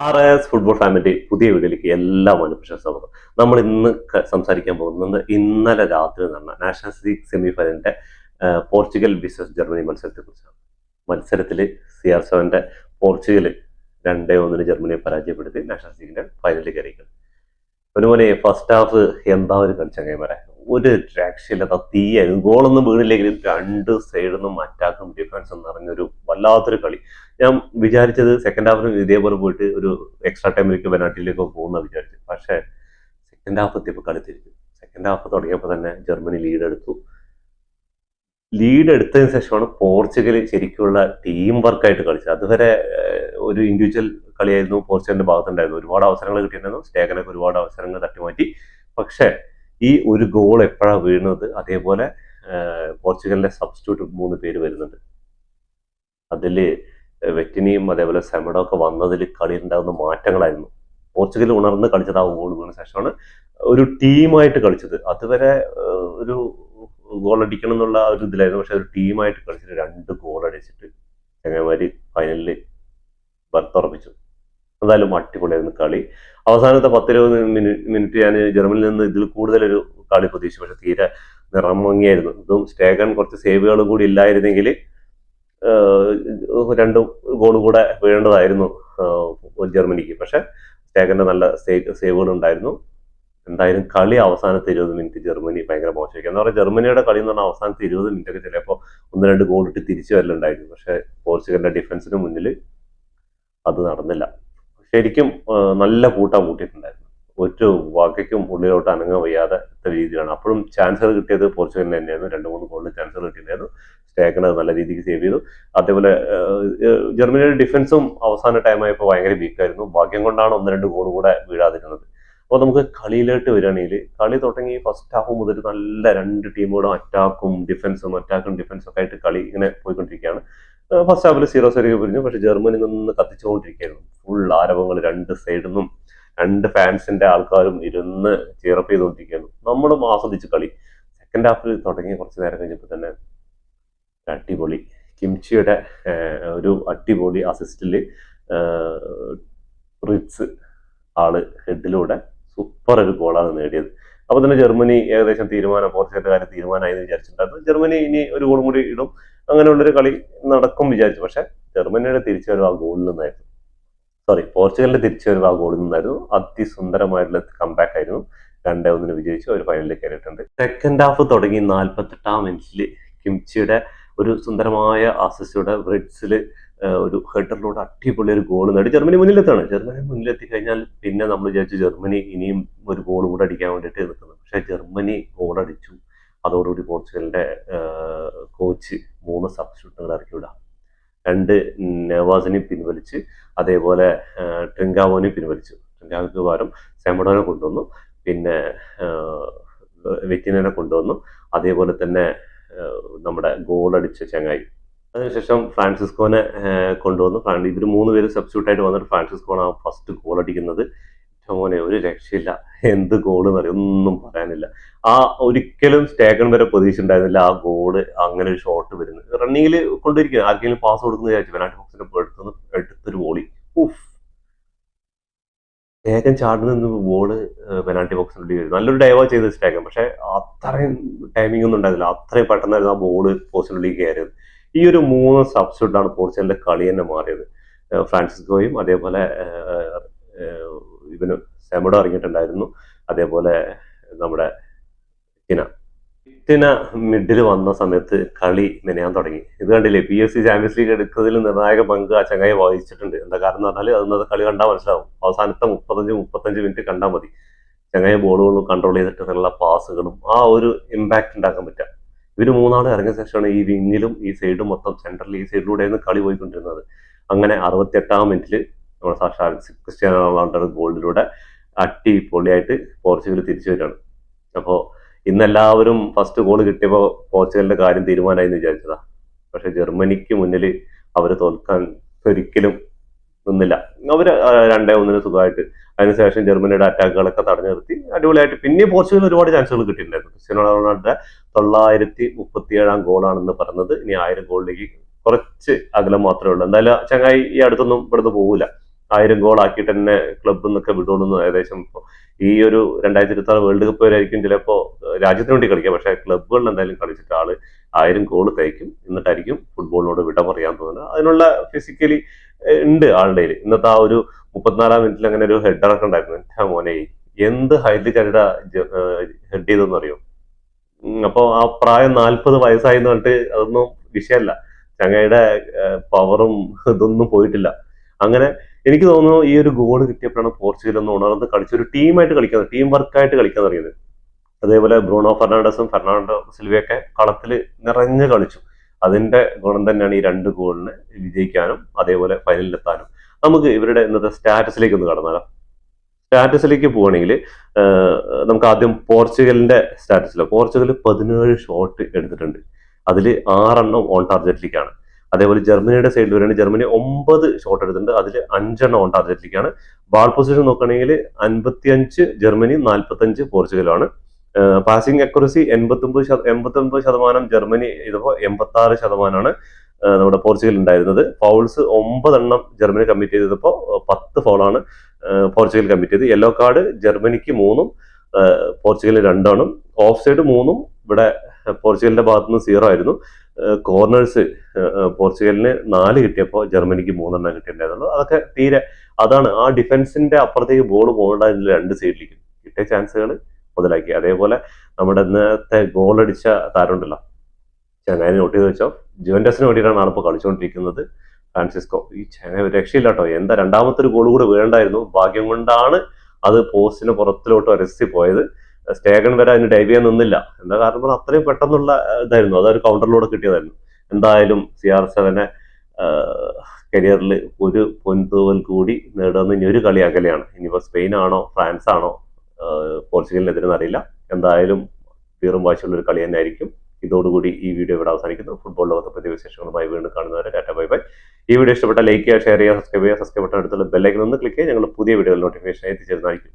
RS football family പുതിയ വീഡിയോയിലേക്ക് എല്ലാ മനുഷ്യ സ്വാഗതം. നമ്മൾ ഇന്ന് സംസാരിക്കാൻ പോകുന്നത് ഇന്നലെ രാത്രി നടന്ന നാഷണൽസ് ലീഗ് സെമി ഫൈനലിന്റെ പോർച്ചുഗൽ വിസസ് ജർമ്മനി മത്സരത്തെ കുറിച്ചാണ്. മത്സരത്തിൽ CR7 പോർച്ചുഗൽ 2-1 ജർമ്മനിയെ പരാജയപ്പെടുത്തി നാഷണൽസ് ലീഗിന്റെ ഫൈനലിൽ കയറിയിരിക്കുന്നത്. അതുപോലെ ഫസ്റ്റ് ഹാഫ് എന്താ ഒരു കളിച്ചങ്ങന്മാരെ, ഒരു രക്ഷയില്ലാത്ത തീയായിരുന്നു. ഗോളൊന്നും വീണില്ലെങ്കിലും രണ്ട് സൈഡിൽ നിന്നും അറ്റാക്കും ഡിഫൻസും നിറഞ്ഞൊരു വല്ലാത്തൊരു കളി. ഞാൻ വിചാരിച്ചത് സെക്കൻഡ് ഹാഫിന് ഇതേപോലെ പോയിട്ട് ഒരു എക്സ്ട്രാ ടൈമിലേക്കോ പെനാൽറ്റിയിലേക്കോ പോകുന്ന വിചാരിച്ചു. പക്ഷേ സെക്കൻഡ് ഹാഫ് എത്തിയപ്പോൾ കളി തിരിച്ചു. സെക്കൻഡ് ഹാഫ് തുടങ്ങിയപ്പോൾ തന്നെ ജർമ്മനി ലീഡ് എടുത്തതിന് ശേഷമാണ് പോർച്ചുഗൽ ശരിക്കുള്ള ടീം വർക്കായിട്ട് കളിച്ചത്. അതുവരെ ഒരു ഇൻഡിവിജ്വൽ കളിയായിരുന്നു പോർച്ചുഗലിന്റെ ഭാഗത്തുണ്ടായിരുന്നു. ഒരുപാട് അവസരങ്ങൾ കിട്ടിയിട്ടുണ്ടായിരുന്നു. സ്റ്റേഗനൊക്കെ ഒരുപാട് അവസരങ്ങൾ തട്ടിമാറ്റി. പക്ഷേ ഈ ഒരു ഗോൾ എപ്പോഴാണ് വീഴുന്നത്, അതേപോലെ പോർച്ചുഗലിന്റെ സബ്സ്റ്റിറ്റ്യൂട്ട് 3 പേര് വരുന്നുണ്ട്. അതിൽ വെറ്റിനിയും അതേപോലെ സെമഡോ ഒക്കെ വന്നതിൽ കളിയിൽ ഉണ്ടാകുന്ന മാറ്റങ്ങളായിരുന്നു. പോർച്ചുഗൽ ഉണർന്ന് കളിച്ചത് ആ ഗോൾ വീണ ശേഷമാണ് ഒരു ടീമായിട്ട് കളിച്ചത്. അതുവരെ ഒരു ഗോൾ അടിക്കണം എന്നുള്ള ഒരു ഇതിലായിരുന്നു. പക്ഷെ ഒരു ടീമായിട്ട് കളിച്ചിട്ട് 2 ഗോൾ അടിച്ചിട്ട് ചങ്ങന്മാര് ഫൈനലിൽ ബർത്തുറപ്പിച്ചു. എന്തായാലും അടിപൊളിയായിരുന്നു കളി. അവസാനത്തെ 10-20 മിനിറ്റ് ഞാൻ ജർമ്മനിയിൽ നിന്ന് ഇതിൽ കൂടുതലൊരു കളി പ്രതീക്ഷിച്ചു. പക്ഷെ തീരെ നിറമങ്ങിയായിരുന്നു. ഇതും സ്റ്റേഗൻ കുറച്ച് സേവുകളും കൂടി ഇല്ലായിരുന്നെങ്കിൽ 2 ഗോൾ കൂടെ വീഴേണ്ടതായിരുന്നു ജർമ്മനിക്ക്. പക്ഷെ സ്റ്റേഗന്റെ നല്ല സേവുകൾ ഉണ്ടായിരുന്നു. എന്തായാലും കളി അവസാനത്തെ 20 മിനിറ്റ് ജർമ്മനി ഭയങ്കര മോശമാക്കി. എന്താ പറയുക, ജർമ്മനിയുടെ കളി എന്ന് പറഞ്ഞാൽ അവസാനത്തെ 20 മിനിറ്റ് ഒക്കെ ചിലപ്പോൾ 1-2 ഗോൾ ഇട്ട് തിരിച്ചു വരലുണ്ടായിരുന്നു. പക്ഷെ പോർച്ചുഗലിന്റെ ഡിഫൻസിന് മുന്നിൽ അത് നടന്നില്ല. ശരിക്കും നല്ല കൂട്ടിയിട്ടുണ്ടായിരുന്നു. ഒരു വകയ്ക്കും ഉള്ളിലോട്ട് അനങ്ങാൻ വയ്യാതെ രീതിയിലാണ്. അപ്പോഴും ചാൻസുകൾ കിട്ടിയത് പോർച്ചുഗലിന് തന്നെയായിരുന്നു. 2-3 ഗോളിന് ചാൻസുകൾ കിട്ടിയിട്ടുണ്ടായിരുന്നു. സ്റ്റേഗൻ അത് നല്ല രീതിക്ക് സേവ് ചെയ്തു. അതേപോലെ ജർമ്മനിയുടെ ഡിഫൻസും അവസാന ടൈമായപ്പോൾ ഭയങ്കര വീക്കായിരുന്നു. ഭാഗ്യം കൊണ്ടാണ് 1-2 ഗോൾ കൂടെ വീഴാതിരുന്നത്. അപ്പോൾ നമുക്ക് കളിയിലോട്ട് വരികയാണെങ്കിൽ കളി തുടങ്ങി ഫസ്റ്റ് ഹാഫ് മുതൽ നല്ല 2 ടീമുകളും അറ്റാക്കും ഡിഫൻസും ഒക്കെ ആയിട്ട് കളി ഇങ്ങനെ പോയിക്കൊണ്ടിരിക്കുകയാണ്. ഫസ്റ്റ് ഹാഫിൽ 0-0 പിരിഞ്ഞു. പക്ഷെ ജർമ്മനി നിന്ന് കത്തിച്ചുകൊണ്ടിരിക്കുകയായിരുന്നു. ഫുൾ ആരവങ്ങൾ 2 സൈഡിൽ നിന്നും 2 ഫാൻസിന്റെ ആൾക്കാരും ഇരുന്ന് ചിയറപ്പ് ചെയ്തുകൊണ്ടിരിക്കുകയായിരുന്നു. നമ്മളും ആസ്വദിച്ച് കളി. സെക്കൻഡ് ഹാഫിൽ തുടങ്ങി കുറച്ച് നേരം കഴിഞ്ഞപ്പോൾ തന്നെ അടിപൊളി കിംച്ചിയുടെ ഒരു അടിപൊളി അസിസ്റ്റിൽ റിറ്റ്സ് ആള് ഹെഡിലൂടെ സൂപ്പർ ഒരു ഗോളാണ് നേടിയത്. അപ്പോൾ തന്നെ ജർമ്മനി ഏകദേശം പോർച്ചുഗലിന്റെ കാര്യം തീരുമാനമായി എന്ന് വിചാരിച്ചിട്ടുണ്ടായിരുന്നു. ജർമ്മനി ഇനി ഒരു ഗോളും കൂടി ഇടും, അങ്ങനെയുള്ളൊരു കളി നടക്കും വിചാരിച്ചു. പക്ഷെ ജർമ്മനിയുടെ തിരിച്ചുവരവ് ആ ഗോളിൽ നിന്നായിരുന്നു. പോർച്ചുഗലിന്റെ തിരിച്ചുവരവ് ആ ഗോളിൽ നിന്നായിരുന്നു. അതിസുന്ദരമായിട്ടുള്ള കംബാക്ക് ആയിരുന്നു. 2-1 വിജയിച്ചു അവർ ഫൈനലിലേക്ക് കയറിയിട്ടുണ്ട്. സെക്കൻഡ് ഹാഫ് തുടങ്ങി 48-ാം മിനിറ്റിൽ കിംച്ചിയുടെ ഒരു സുന്ദരമായ അസിസ്റ്റോടെ ബ്രിഡ്സിൽ ഒരു ഹെഡറിലൂടെ അടിപൊളി ഒരു ഗോൾ നേടി ജർമ്മനി മുന്നിലെത്താണ്. ജർമ്മനി മുന്നിലെത്തി കഴിഞ്ഞാൽ പിന്നെ നമ്മൾ വിചാരിച്ചു ജർമ്മനി ഇനിയും ഒരു ഗോൾ കൂടെ അടിക്കാൻ വേണ്ടിയിട്ട് നിൽക്കുന്നത്. പക്ഷെ ജർമ്മനി ഗോൾ അടിച്ചു. അതോടുകൂടി പോർച്ചുഗലിന്റെ കോച്ച് 3 സബ്സ്റ്റിറ്റ്യൂട്ടുകൾ ഇറക്കി വിടാം. 2 നെവാസിനെ പിൻവലിച്ച് അതേപോലെ ട്രിങ്കാവോനെ പിൻവലിച്ചു. ട്രിങ്കാവോയ്ക്ക് പകരം സെമഡോനെ കൊണ്ടുവന്നു. പിന്നെ വെറ്റിനെ കൊണ്ടുവന്നു. അതേപോലെ തന്നെ നമ്മുടെ ഗോൾ അടിച്ച ചങ്ങായി. അതിനുശേഷം ഫ്രാൻസിസ്കോനെ കൊണ്ടുവന്നു. ഇവർ 3 പേര് സബ്സ്റ്റിറ്റ്യൂട്ട് ആയിട്ട് വന്നിട്ട് ഫ്രാൻസിസ്കോണ് ആ ഫസ്റ്റ് ഗോൾ അടിക്കുന്നത്. മോനെ ഒരു രക്ഷയില്ല, എന്ത് ഗോൾ എന്നറിയാം, ഒന്നും പറയാനില്ല. ആ ഒരിക്കലും സ്റ്റേഗൻ വരെ പ്രതീക്ഷ ഉണ്ടായിരുന്നില്ല ആ ഗോള് അങ്ങനെ ഒരു ഷോട്ട് വരുന്നത്. റണ്ണിങ്ങിൽ കൊണ്ടിരിക്കുക, ആർക്കെങ്കിലും പാസ് കൊടുക്കുന്ന വിചാരിച്ചു. പെനാൽറ്റി ബോക്സിന്റെ എടുത്തൊരു വോളി. സ്റ്റേഗൻ ചാടുന്ന ബോള് പെനാൽറ്റി ബോക്സിനുള്ളിൽ വരും. നല്ലൊരു ഡൈവ് ചെയ്ത് സ്റ്റേഗൻ. പക്ഷെ അത്രയും ടൈമിംഗ് ഒന്നും ഉണ്ടായിരുന്നില്ല. അത്രയും പെട്ടെന്നായിരുന്നു ആ ബോള് പോസ്റ്റിനുള്ളിൽ കയറിയത്. ഈ ഒരു 3 സബ്സ്റ്റിറ്റ്യൂട്ടാണ് പോർച്ചുഗലിന്റെ കളി തന്നെ മാറിയത്. ഫ്രാൻസിസ്കോയും അതേപോലെ ഇവന് സെമഡോ ഇറങ്ങിയിട്ടുണ്ടായിരുന്നു. അതേപോലെ നമ്മുടെ ടിന മിഡിൽ വന്ന സമയത്ത് കളി മെനയാൻ തുടങ്ങി. ഇത് കണ്ടില്ലേ, PSG ചാമ്പ്യൻസ് ലീഗ് എടുക്കുന്നതിൽ നിർണായക പങ്ക് ആ ചങ്ങായി വഹിച്ചിട്ടുണ്ട്. എന്താ കാരണം എന്ന് പറഞ്ഞാൽ അതൊന്നത് കളി കണ്ടാൽ മനസ്സിലാവും. അവസാനത്തെ 35 മിനിറ്റ് കണ്ടാൽ മതി. ചങ്ങായി ബോളുകളും കൺട്രോൾ ചെയ്തിട്ടുള്ള പാസുകളും ആ ഒരു ഇമ്പാക്ട് ഉണ്ടാക്കാൻ പറ്റുക. ഇവര് 3 ഇറങ്ങിയ ശേഷമാണ് ഈ വിങ്ങിലും ഈ സൈഡും മൊത്തം സെൻട്രൽ ഈ സൈഡിലൂടെയാണ് കളി പോയിക്കൊണ്ടിരുന്നത്. അങ്ങനെ 68-ാം മിനിറ്റിൽ നമ്മുടെ സാക്ഷാൽ ക്രിസ്ത്യാനോ റൊണാൾഡോയുടെ ഗോളിലൂടെ അടിപൊളിയായിട്ട് പോർച്ചുഗൽ തിരിച്ചു വരികയാണ്. അപ്പോൾ ഇന്നെല്ലാവരും ഫസ്റ്റ് ഗോൾ കിട്ടിയപ്പോൾ പോർച്ചുഗലിന്റെ കാര്യം തീരുമാനമായി എന്ന് വിചാരിച്ചതാ. പക്ഷെ ജർമ്മനിക്ക് മുന്നിൽ അവർ തോൽക്കാൻ ഒരിക്കലും നിന്നില്ല. അവര് 2-1 സുഖമായിട്ട് അതിനുശേഷം ജർമ്മനിയുടെ അറ്റാക്കുകളൊക്കെ തടഞ്ഞു നിർത്തി അടിപൊളിയായിട്ട് പിന്നെ പോർച്ചുഗൽ ഒരുപാട് ചാൻസുകൾ കിട്ടിയിട്ടുണ്ടായിരുന്നു. ക്രിസ്ത്യാനോ റൊണാൾഡോയുടെ 937-ാം ഗോളാണെന്ന് പറഞ്ഞത്. ഇനി 1000 ഗോളിലേക്ക് കുറച്ച് അകലം മാത്രമേ ഉള്ളൂ. എന്തായാലും ചങ്ങായി ഈ അടുത്തൊന്നും ഇവിടുന്ന് പോകില്ല. 1000 ഗോൾ ആക്കിയിട്ട് തന്നെ ക്ലബിൽ നിന്നൊക്കെ വിടുള്ളൂ. ഏകദേശം ഇപ്പോൾ ഈ ഒരു 2026 വേൾഡ് കപ്പ് വരെയായിരിക്കും ചിലപ്പോൾ രാജ്യത്തിന് വേണ്ടി കളിക്കുക. പക്ഷേ ക്ലബ്ബുകളിൽ എന്തായാലും കളിച്ചിട്ട് ആള് 1000 ഗോൾ തയ്ക്കും, എന്നിട്ടായിരിക്കും ഫുട്ബോളിനോട് വിട പറയാൻ തോന്നുന്നത്. അതിനുള്ള ഫിസിക്കലി ഉണ്ട് ആളുടെ. ഇന്നത്തെ ആ ഒരു 34-ാം മിനിറ്റിൽ അങ്ങനെ ഒരു ഹെഡറൊക്കെ ഉണ്ടായിരുന്നു. എൻ്റെ മോനെ എന്ത് ഹൈറ്റ് ചരിട ഹെഡ് ചെയ്തെന്ന് അറിയോ. അപ്പോൾ ആ പ്രായം 40 വയസ്സായി എന്ന് പറഞ്ഞിട്ട് അതൊന്നും വിഷയമല്ല. ചങ്ങയുടെ പവറും ഇതൊന്നും പോയിട്ടില്ല. അങ്ങനെ എനിക്ക് തോന്നുന്നു ഈ ഒരു ഗോൾ കിട്ടിയപ്പോഴാണ് പോർച്ചുഗൽ ഒന്ന് ഉണർന്ന് കളിച്ച് ഒരു ടീമായിട്ട് കളിക്കാൻ, ടീം വർക്കായിട്ട് കളിക്കാൻ തുടങ്ങിയത്. അതേപോലെ ബ്രൂണോ ഫെർണാണ്ടസും ഫെർണാണ്ടോ സിൽവയൊക്കെ കളത്തിൽ നിറഞ്ഞ് കളിച്ചു. അതിന്റെ ഗുണം തന്നെയാണ് ഈ 2 ഗോളിന് വിജയിക്കാനും അതേപോലെ ഫൈനലിലെത്താനും. നമുക്ക് ഇവരുടെ ഇന്നത്തെ സ്റ്റാറ്റസിലേക്ക് ഒന്ന് കടന്നാലോ. സ്റ്റാറ്റസിലേക്ക് പോവുകയാണെങ്കിൽ നമുക്ക് ആദ്യം പോർച്ചുഗലിന്റെ സ്റ്റാറ്റസിലോ. പോർച്ചുഗൽ 17 ഷോട്ട് എടുത്തിട്ടുണ്ട്, അതിൽ 6 ഓൺ ടാർഗറ്റിലേക്കാണ്. അതേപോലെ ജർമ്മനിയുടെ സൈഡിൽ വരികയാണെങ്കിൽ ജർമ്മനി 9 ഷോട്ട് എടുത്തിട്ടുണ്ട്, അതിൽ 5 ഓൺ ടാർഗറ്റിലേക്കാണ്. ബാൾ പൊസിഷൻ നോക്കുകയാണെങ്കിൽ 55 ജർമ്മനി, 45 പോർച്ചുഗലാണ്. പാസിംഗ് അക്യുറസി 89% ജർമ്മനി ചെയ്തപ്പോൾ 86% നമ്മുടെ പോർച്ചുഗൽ ഉണ്ടായിരുന്നത്. ഫൗൾസ് 9 ജർമ്മനി കമ്മിറ്റ് ചെയ്തപ്പോൾ 10 ഫൗളാണ് പോർച്ചുഗൽ കമ്മിറ്റ് ചെയ്ത്. യെല്ലോ കാർഡ് ജർമ്മനിക്ക് 3 പോർച്ചുഗലിന് 2. ഓഫ് സൈഡ് 3 ഇവിടെ പോർച്ചുഗലിന്റെ ഭാഗത്തുനിന്ന് 0 ആയിരുന്നു. കോർണേഴ്സ് പോർച്ചുഗലിന് 4 കിട്ടിയപ്പോൾ ജർമ്മനിക്ക് 3 കിട്ടിയിട്ടുണ്ടായിരുന്നുള്ളൂ. അതൊക്കെ തീരെ അതാണ് ആ ഡിഫൻസിന്റെ അപ്പുറത്തേക്ക് ബോൾ പോകേണ്ടതിൽ 2 സൈഡിലേക്കും കിട്ടിയ ചാൻസുകൾ മുതലാക്കി. അതേപോലെ നമ്മുടെ ഇന്നത്തെ ഗോൾ അടിച്ച താരമുണ്ടല്ലോ, ചങ്ങായി നോട്ട് ചെയ്ത് വെച്ചോ, ജുവന്റസിന് വേണ്ടിയിട്ടാണ് ആളിപ്പോൾ കളിച്ചുകൊണ്ടിരിക്കുന്നത്, ഫ്രാൻസിസ്കോ. ഈ ചങ്ങായി ഒരു രക്ഷയില്ല കേട്ടോ. എന്താ രണ്ടാമത്തെ ഒരു ഗോൾ കൂടെ വേണ്ടായിരുന്നു, ഭാഗ്യം കൊണ്ടാണ് അത് പോസ്റ്റിന് പുറത്തിലോട്ട് ഉരസി പോയത്. സ്റ്റേഗൻ വരെ അതിന് ഡൈവ് ചെയ്യാൻ നിന്നില്ല. എന്താ കാരണം അത്രയും പെട്ടെന്നുള്ള ഇതായിരുന്നു, അതൊരു കൗണ്ടറിലൂടെ കിട്ടിയതായിരുന്നു. എന്തായാലും CR7 കരിയറിൽ ഒരു പൊൻതൂവൽ കൂടി നേടുന്ന ഇനി ഒരു കളി അകലെയാണ്. ഇനിയിപ്പോൾ സ്പെയിനാണോ ഫ്രാൻസ് ആണോ പോർച്ചുഗലിനെതിരെന്ന് അറിയില്ല. എന്തായാലും വീറും വാശിയുള്ള ഒരു കളി തന്നെ ആയിരിക്കും. ഇതോടുകൂടി ഈ വീഡിയോ ഇവിടെ അവസാനിക്കുന്നു. ഫുട്ബോൾ ലോകത്തെ പുതിയ വിശേഷങ്ങളുമായി വീണ്ടും കാണുന്നവരെ ടാറ്റ ബൈ ബൈ. ഈ വീഡിയോ ഇഷ്ടപ്പെട്ട ലൈക്ക് ചെയ്യുക, ഷെയർ ചെയ്യുക, സബ്സ്ക്രൈബ് ചെയ്യുക. സബ്സ്ക്രൈബ് ബട്ടൺ അടുത്തുള്ള ബെല്ലൈക്കൻ ഒന്ന് ക്ലിക്ക് ചെയ്യുക. ഞങ്ങൾ പുതിയ വീഡിയോയിൽ നോട്ടിഫിക്കേഷൻ എത്തിച്ചേരുന്നതായിരിക്കും.